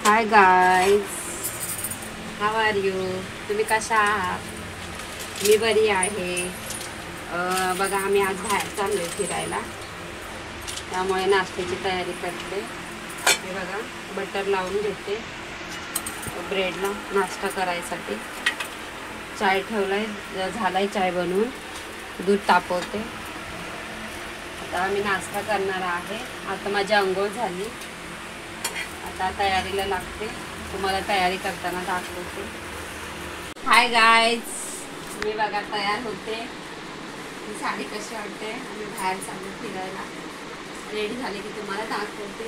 High guys, how are you? तुम्ही कशा आहात? मी बरी आहे. बघा आम्ही आज बाहेर चाललोय फिरायला, त्यामुळे नाश्त्याची तयारी करते. हे बघा बटर लावून घेते ब्रेडला नाश्ता करायसाठी. चाय ठेवलाय, झालाय चाय बनवून, दूध तापवते. आता आम्ही नाश्ता करणार आहे. आता माझी अंघोळ झाली, आता तयारीला लागते. तुम्हाला तयारी करताना दाखवते. हाय गाईज, मी बघा तयार होते. ही साडी कशी वाटते? आम्ही बाहेर चाललो फिरायला. रेडी झाले की तुम्हाला दाखवते.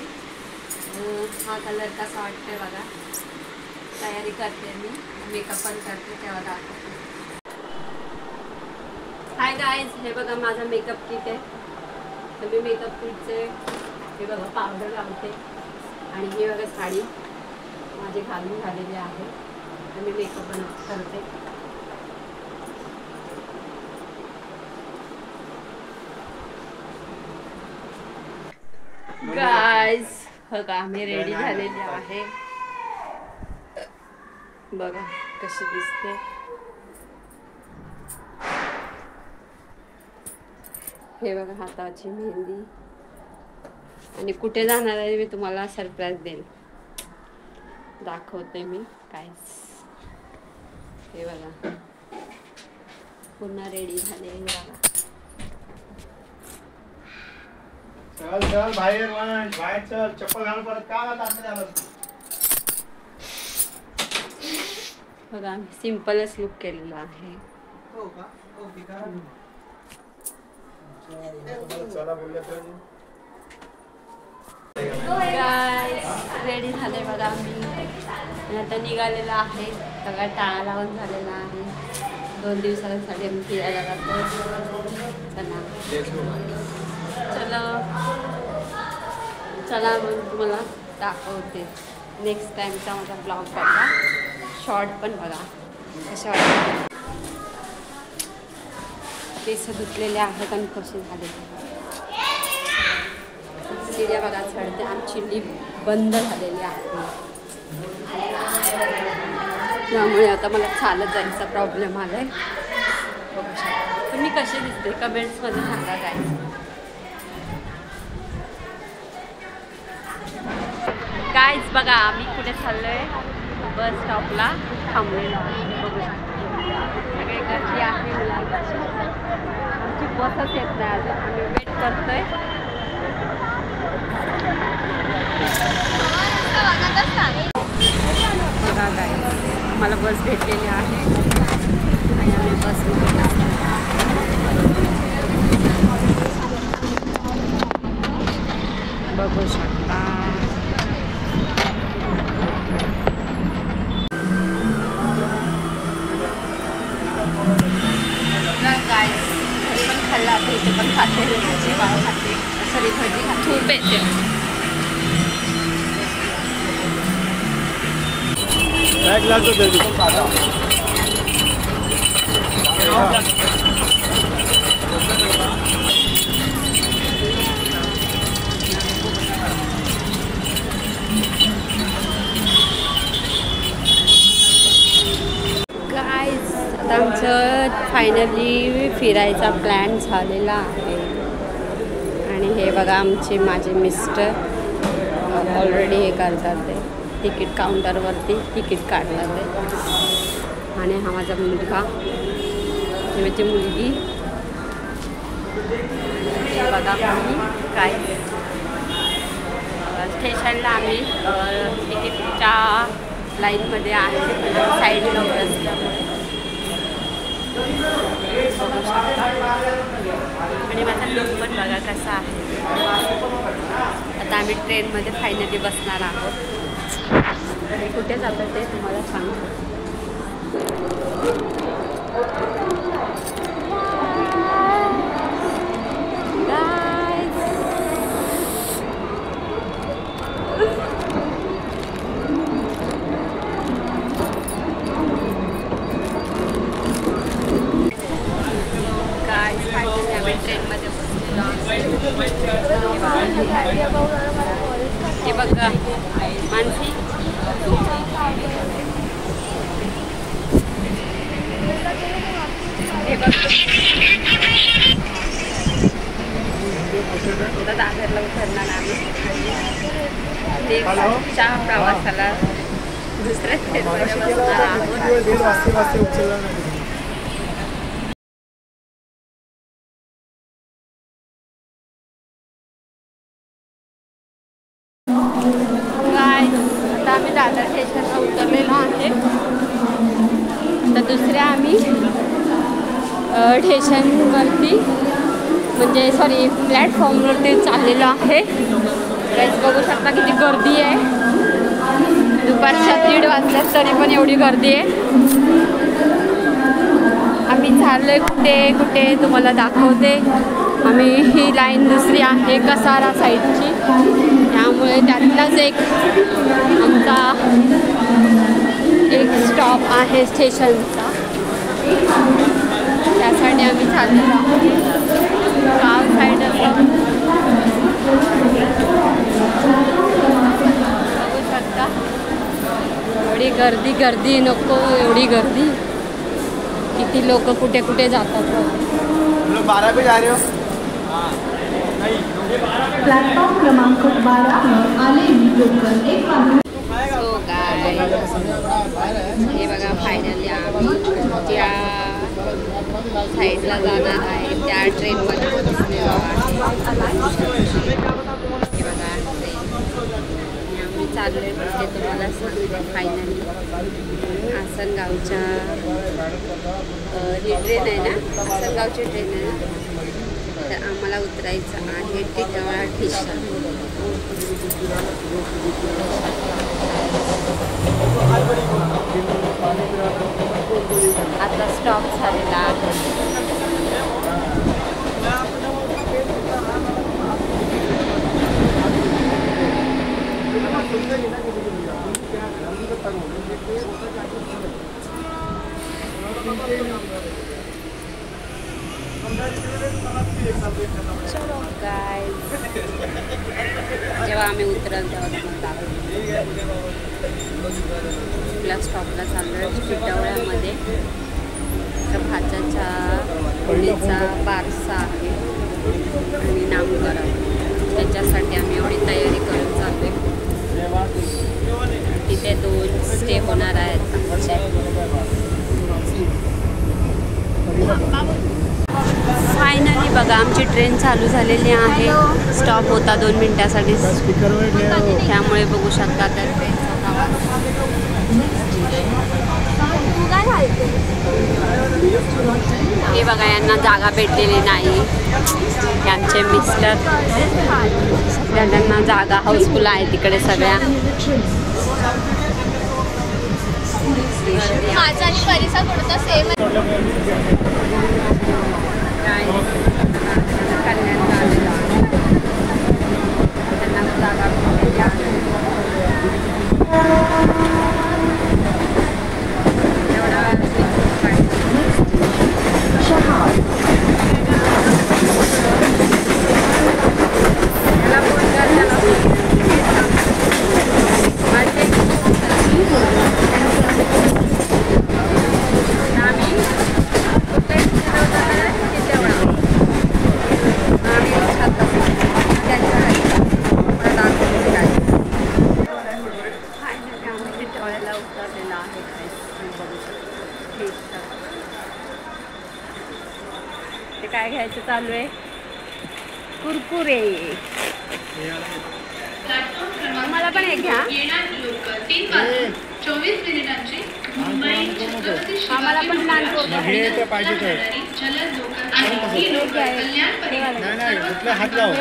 हा कलर कसा वाटतोय बघा. तयारी करते मी, मेकअप पण करते, तेव्हा दाखवते. हाय गाईज, हे बघा माझा मेकअप किट आहे. तर मी मेकअप किटचे हे बघा पावडर लावते आणि ही बघा साडी माझी घालून झालेली आहे. तर मी मेकअप पण करते. गाईज बघा मी रेडी झालेली आहे. बघा कशी दिसते. हे बघा हाताची मेहंदी. आणि कुठे जाणार आहे मी तुम्हाला सरप्राईज देईल, दाखवते मी काय. हे बघा पुन्हा रेडी झाले. बघा चल चल बाहेर बाहेर चल, चप्पल घाल परत. का झालं? बघा सिंपलच लुक केलेला आहे. हो का? ओके करा. चला बोलूया तर. रेडी झाले बघा मी आता निघालेला आहे. सगळा टाळा लावून झालेला आहे. 2 दिवसांसाठी मी फिरायला जातो. चला चला चला मग तुम्हाला दाखवते. नेक्स्ट टाईमचा माझा ब्लॉग बघा, शॉर्ट पण बघा कशा वाटतात. केस धुतलेले आहेत आणि कसे झाले. सीड्या बघा चढते. आमची लिफ्ट बंद झालेली आहे, त्यामुळे आता मला चालत जायचा प्रॉब्लेम आलाय. तुम्ही कसे दिसते कमेंट्समध्ये सांगा काय. गाईज बघा आम्ही कुठे चाललोय, बस स्टॉपला थांबलेलो आहे. बघू सगळे गर्दी आहे मुलांची. आमची बसच येत नाही अजून, आम्ही वेट करतोय. बघा गाईज मला बस भेटलेली आहे आणि आम्ही बसमध्ये बघू शकता. गाईज घरी पण खाल्ला, इथे पण खाते, भाजी पाव खाते, सरी भाजी खाते. खूप येते. एक ग्लास दे दो. गाईज आता आमचं फायनली फिरायचा प्लॅन झालेला आहे. आणि हे बघा माझे मिस्टर ऑलरेडी हे करतात, ते तिकीट काउंटरवरती तिकीट काढतात ते. आणि हा माझा मुलगा, ही माझी मुलगी. बघा आम्ही काय स्टेशनला आम्ही तिकीटच्या लाईनमध्ये आहे, साईडला असल्यामुळे बघू शकता. आणि माझा लुक पण बघा कसा आहे. आता आम्ही ट्रेनमध्ये फायनली बसणार आहोत. कुठे जातं ते तुम्हाला सांगतो. काय फायनली आम्ही ट्रेनमध्ये बसलेलो. हे बघा मानसी हे बघ दादरला उतरणार आम्ही चहा प्रवासाला दुसऱ्या ट्रेनमध्ये बसणार आहोत. आता आम्ही दादर स्टेशनला उतरलेलो आहे. तर दुसऱ्या आम्ही स्टेशनवरती म्हणजे सॉरी प्लॅटफॉर्मवरती चाललेलो आहे. गाईस बघू शकता किती गर्दी आहे. दुपारच्या 1:30 वाजल्यात तरी पण एवढी गर्दी आहे. आम्ही चाललोय कुठे कुठे तुम्हाला दाखवते. आम्ही ही लाईन दुसरी आहे कसारा साईडची, त्यामुळे त्यातलाच एक आमचा एक स्टॉप आहे स्टेशनचा, त्यासाठी आम्ही चाललेलो आहोत. गाव साईड असं बघू शकता. एवढी गर्दी गर्दी नको एवढी गर्दी. किती लोक कुठे कुठे जातात. 12 पे जा रहे हो? प्लॅटफॉर्म क्रमांक 12 आले लोकल 1 सो गाईस हे बघा फायनली आम्ही ज्या साईडला जाणार आहे त्या ट्रेनमध्ये बसलेलो आहे. हे बघा आम्ही चाललोय म्हणजे तुम्हाला सांगते फायनली आसनगावच्या ही ट्रेन आहे ना, आसनगावची ट्रेन आहे ना, तर आम्हाला उतरायचं आहे टिटवाळा स्टेशन. आता स्टॉप झालेला आहे. चलो गाइस जेव्हा आम्ही उतरल तेव्हा आपल्या स्टॉपला चाललोय टिटवाळ्यामध्ये. तर भाच्याच्या मुलीचा बारसा आहे आणि नामकरण, त्याच्यासाठी आम्ही एवढी तयारी करून चाललोय. तिथे 2 स्टे होणार आहेत आमचे. फायनली बघा आमची ट्रेन चालू झालेली आहे. स्टॉप होता 2 मिनिटासाठी, त्यामुळे बघू शकता तर ट्रेनचा हे बघा यांना जागा भेटलेली नाही. यांचे मिस्टर त्यांना जागा हाऊसफुल आहे तिकडे सगळ्या. माझा आणि परिसा कुठचा सेम काय घ्यायचं चालू आहे? कुरकुरे. मला पण एक घ्या. 24 मिनिटांची आम्हाला पण लहान पाहिजे हात लाव.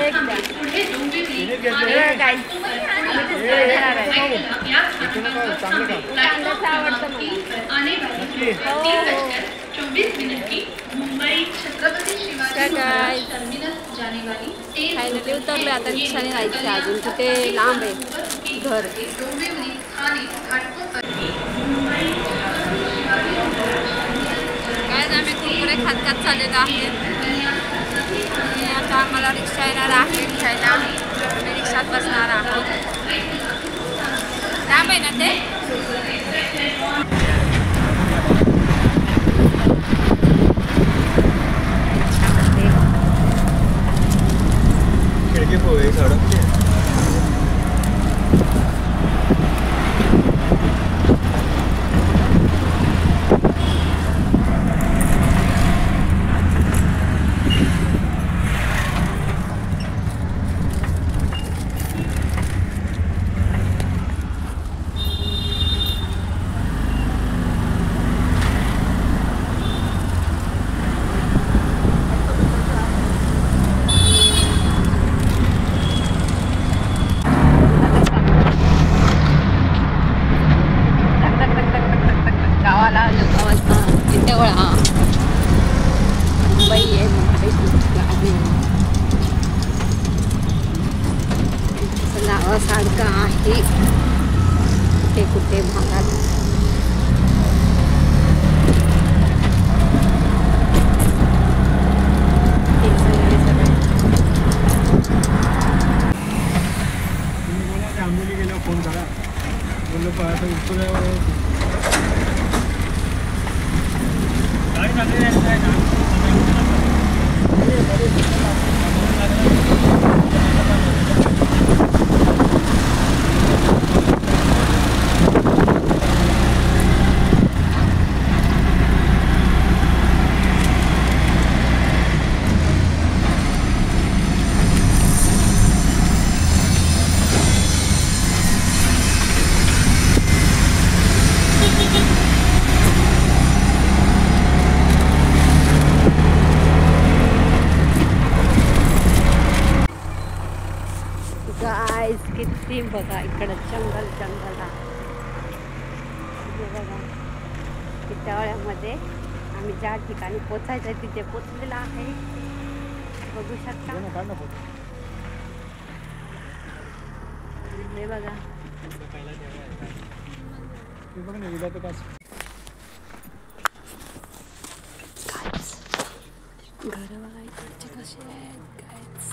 मुंबई छत्रपती शिवाजी टर्मिनस जाने वाली फायनली उतरले. आता रिक्षाने जायचं अजून कुठे लांब आहे घर. काय आम्ही कुरकुरे खात खात चाललेलो आहे. आता आम्हाला रिक्षा येणार आहे घ्यायला. आम्ही रिक्षात बसणार आहोत. लांब आहे ना ते. हे सडक ते गावाला लोक वाजता चिंचवळा मुंबई आहे. गावासारखं आहे कुठे कुठे भागात. आंबोली गेल्यावर फोन करा बोललो आता उत्तरावर गाडी चालली आहे ना. गाईस किती बघा इकडं जंगल जंगल आहे. हे बघा चिंचवळ्यामध्ये आम्ही ज्या ठिकाणी पोचायचं आहे तिथे पोचलेलं आहे. बघू शकता. हे बघा घर बघा इकडचे कसे आहेत गाईस.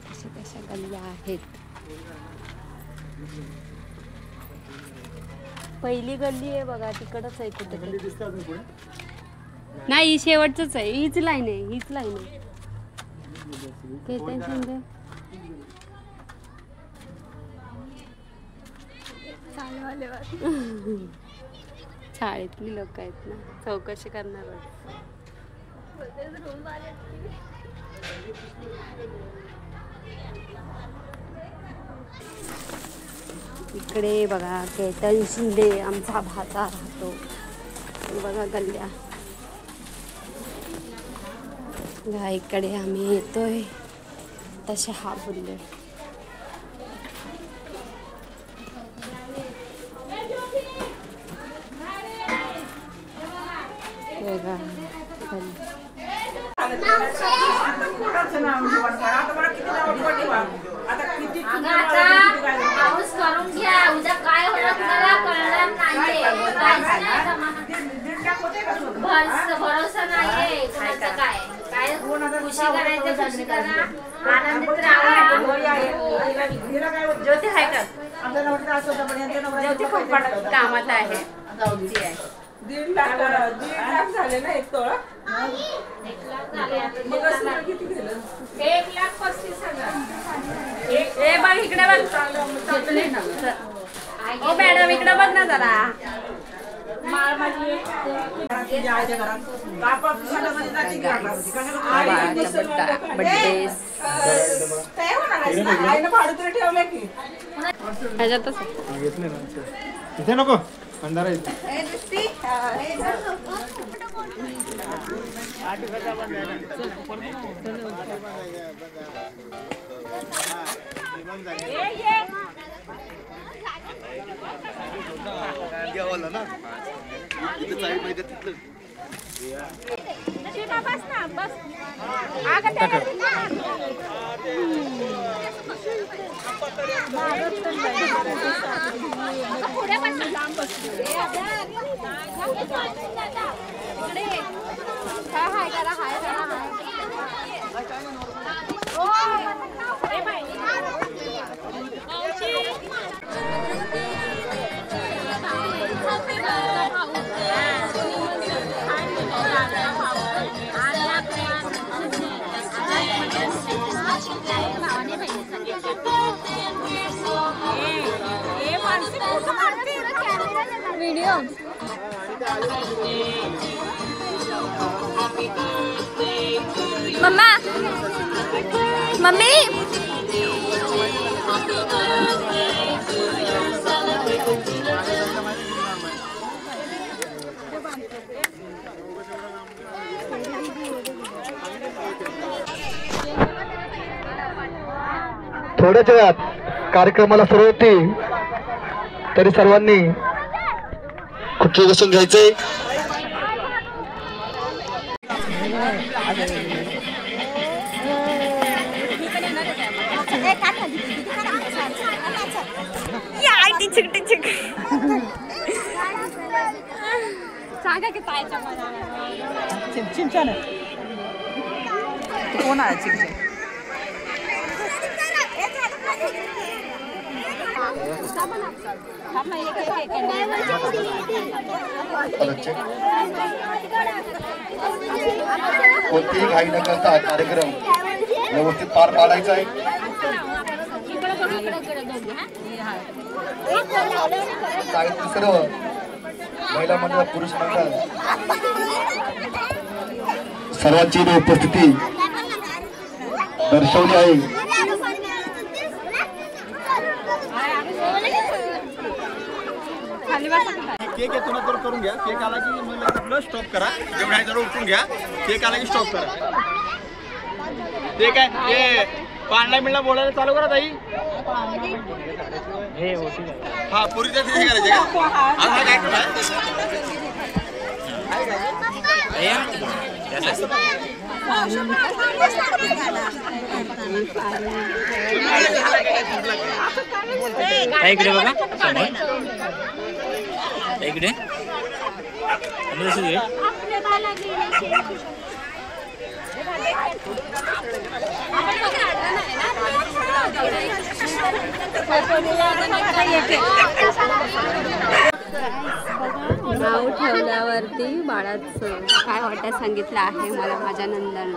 कशा कशा गल्ल्या आहेत. पहिली गल्ली आहे बघा तिकडच आहे कुठे. नाही शेवटच आहे. हीच लाईन आहे. हीच लाईन आहे. शाळेतली लोक आहेत ना चौकशी करणार. इकडे बघा केतन शिंदे आमचा भाचा राहतो. बघा गल्ल्या. इकडे आम्ही येतोय तसे हा बुल्ले. बघा पाऊस करून घ्या. उद्या काय होणार तुम्हाला कळणार नाहीये. भरोसा नाहीये कुणाचं काय काय खुशी करायचं खुशी करा. आनंदित राहा. ज्योती आहे का? ज्योती खूप कामात आहे. 1.5 लाख झाले ना. 1 तोळा 1 लाख झाले. किती गेलं? 1,35,000. ए बघ इकडे बघ. ओ मॅडम इकडे बघ ना जरा. बड्डे ठेवलं की ह्याच्यातच घेतले ना इथे नको अंधारा इथे. मम्मा मम्मी थोड्याच वेळात कार्यक्रमाला सुरुवात होती, तरी सर्वांनी खुर्ची बसून घ्यायचंय. सांगा की पायाच्या चिमचिम कोण आहे चिमचिम? कोणतीही घाई न करता कार्यक्रम व्यवस्थित पार पाडायचा आहे. साहित्य सर्व महिला मंडळ, पुरुष मंडळ सर्वांची उपस्थिती दर्शवली आहे. केक येतो ना तर करून घ्या. केक आला की मग आपलं स्टॉप करा. जेवढं आहे तेवढं उठून घ्या. केक आला की स्टॉप करा. ते काय ते पांढरा मिळला बोलायला चालू करा ताई. हा पुरीच्या तिथे करायचे का? आता काय इकडे बघा इकडे नाव ठेवल्यावरती बाळाचं काय वाटत सांगितलं आहे मला माझ्या नंदन.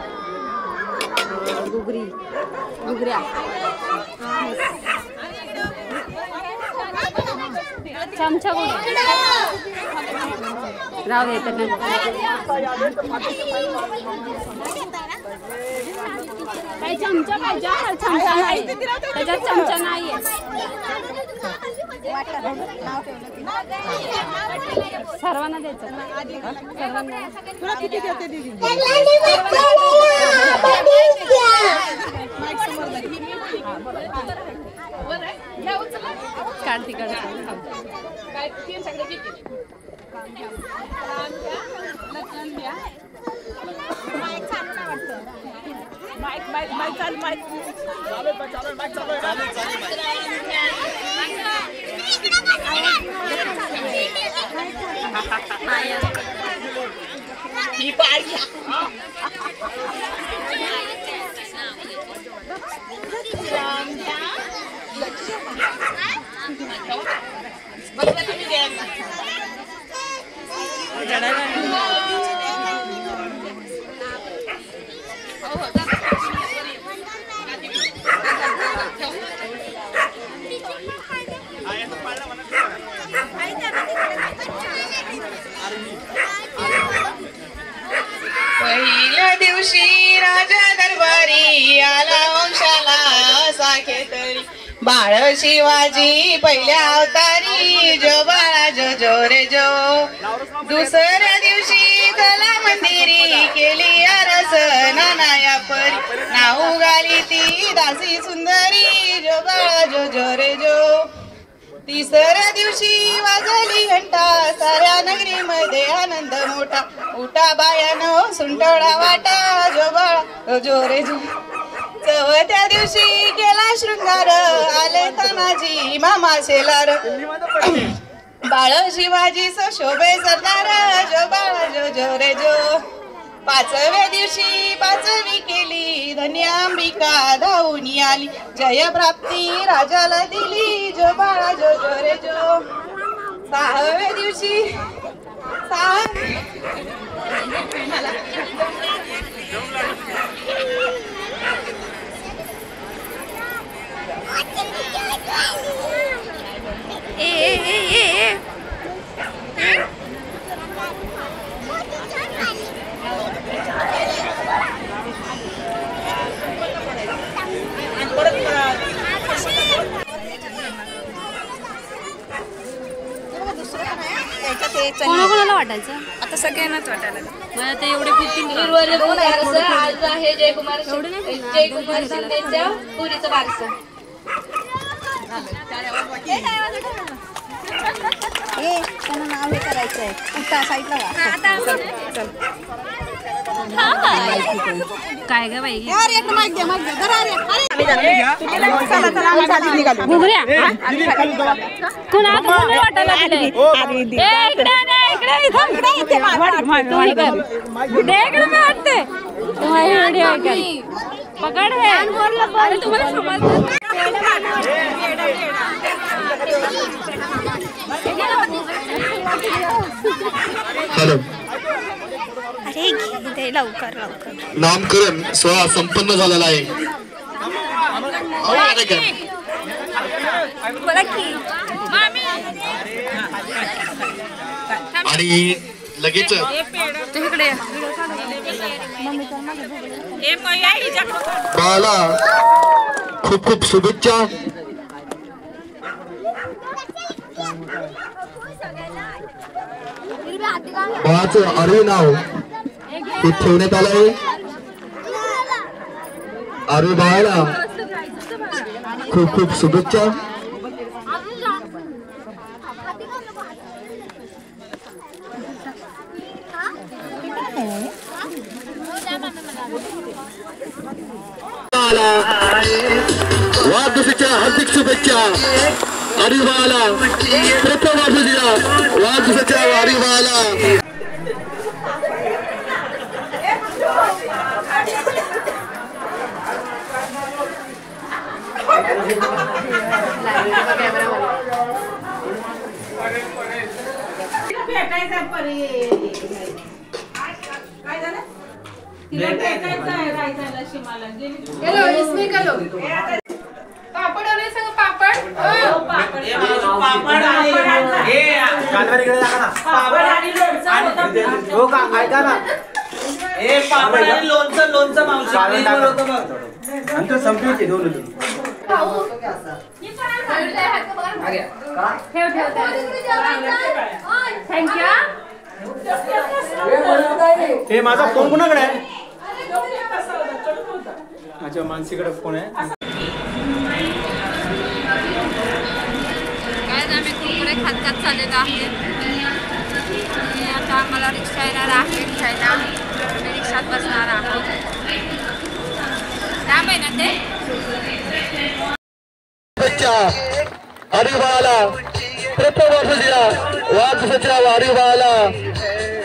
घुगऱ्या चमचा राव दे तर काही चमचा पाहिजे. चमचा नाही त्याच्यात चमचा नाहीये. सर्वांना द्यायचं. सर्वांना तुला किती देते दीदी? काढती पहिल्या दिवशी राजा दरबारी आला वंशाला साखे तरी बाळ शिवाजी पहिल्या अवतारी जो बाळा जो जो रे जो. दुसऱ्या दिवशी कला मंदिरी केली अरस नानाया परी नाऊ गाली ती दासी सुंदरी जो बाळा जो जो रे जो. तिसऱ्या दिवशी वाजली घंटा साऱ्या नगरीमध्ये आनंद मोठा उठा बायानो सुंटोळा वाटा जो बाळा जो रे जो. चौथ्या दिवशी केला शृंगार आले तानाजी मामा शेलार बाळ शिवाजी शोभे सरदार जो बाळा जो जो रे जो. पाचव्या दिवशी पाचवी केली धन्यांबिका धावून आली जय प्राप्ती राजाला दिली जो बाळा जो जो रे जो. सहाव्या दिवशी कोणाकोणाला वाटायचं? आता सगळ्यांनाच वाटायला मला ते एवढे पुरतील आज आहे जयकुमार शिंदेच्या पुरीचं बारसं. त्यांना नाव हे करायचंय साईडला काय ग बाई पकड तुम्हाला समजलं. हॅलो अरे लवकर लवकर नामकरण सोहळा संपन्न झालेला आहे. आणि लगेच बाळाला खूप खूप शुभेच्छा. बाळाचं आडवे नाव ते ठेवण्यात आलंय. आडवे बाळाला खूप खूप शुभेच्छा. वाढदिवसाच्या हार्दिक शुभेच्छा. आडवे बाळाला प्रथम वाढदिवसाच्या आडवे बाळाला पापड आले सगळं पापड हो का ऐका ना हे पापड आणि लोणचं लोणचं मावशी संपली दोन थँक्यू. हे माझा फोन कोणाकडे आहे? माझ्या मानसीकडे फोन आहे. काय आम्ही कुरकुरे खात खात चाललेलो आहेत. आता आम्हाला रिक्षा येणार आहे. रिक्षाला आम्ही रिक्षात बसणार आहोत. लांब आहे ना ते. आडीबाळाला प्रथम वाढदिवसाच्या आडीबाळाला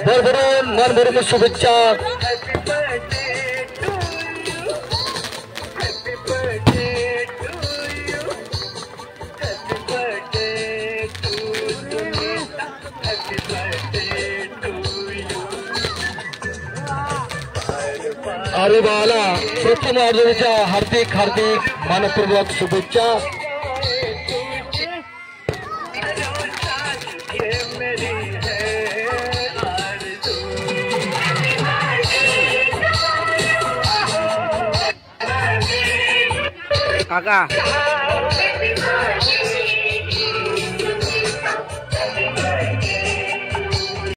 भरभरून मनभरून शुभेच्छा. आडीबाळाला प्रथम वाढदिवसाच्या हार्दिक हार्दिक मनपूर्वक शुभेच्छा. काका